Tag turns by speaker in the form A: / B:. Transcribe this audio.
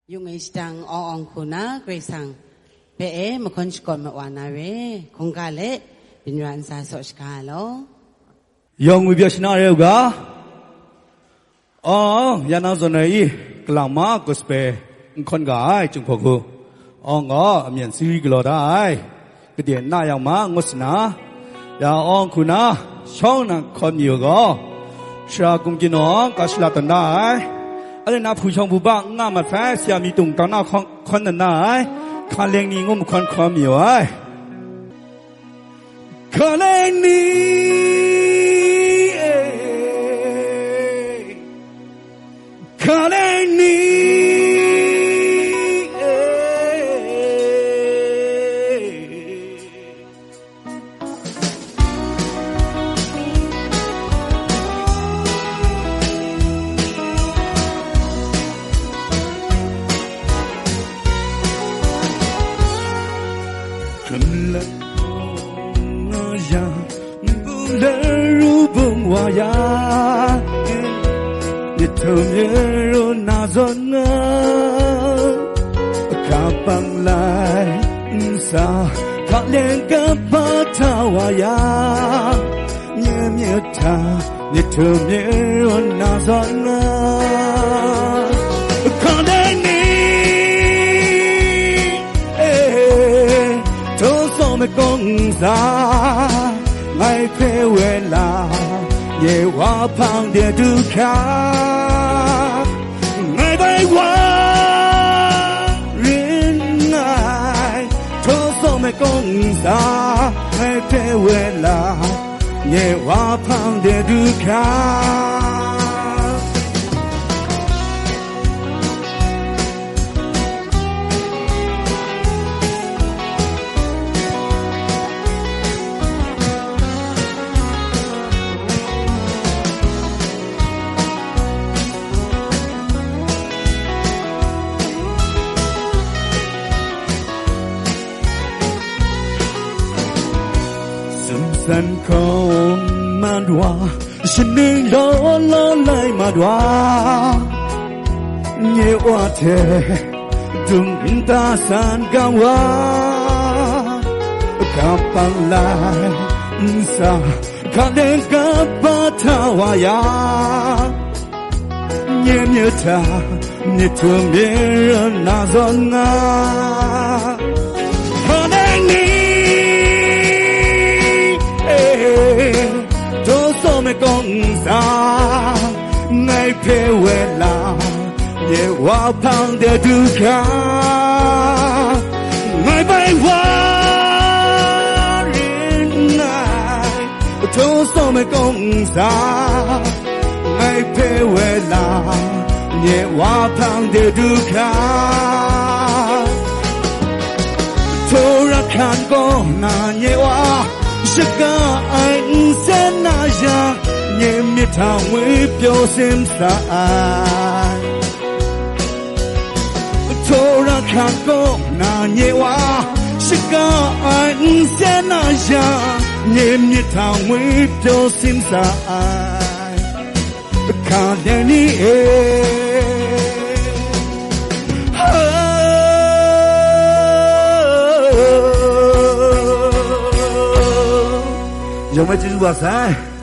A: Yung istang oong kuna, Grisang. Pe makon shkon mawana we. Kung kale, binuan sa soskalo.
B: Yung Vietnam oh, yan ang zonay, klama kuspe, kon gay chung pogo. Oh nga, amyan siri gloday. Kadiyan na yang ma ngusna. Ya ong kuna, shong na kon yugo. Siya kung gino, kaslatan na alin na puchong buba nga matfay siya mitong tana kon na na kaleng ni ngum kon kon yo ay. Kaleng ni Kaleng ni Nitonyero nazona kapang lai sa kaleng kapatawaya nyemyeta nitonyero nazona kaleng ni to so me kong sa mai phe we la ye wa phang de du kha ngai bai wa rin nai to so me kong sa mai phe we la ye wa phang de du kha San không man đoa, xin đừng lo lo lại mà đoa. Nhớ oa thế, đừng ta san cao hoa. Kapang lại sa, kadeng kapatawaya. Nhớ nhớ ta, nhớ thương biết na zona. Me kong sa ngai phe we la ye wa phang de du kha ngai bai wa rin nai to so me kong sa ngai phe we la ye wa phang de du kha to ra khan ko na ye wa shaka anh sẽ na ya nhẹ miệt thảo mới biểu xem sa ai thô ra khát có na nhẹ wa shaka anh sẽ na ya nhẹ miệt thảo mới biểu xem sa ai khát đến đi Yo me chisu basai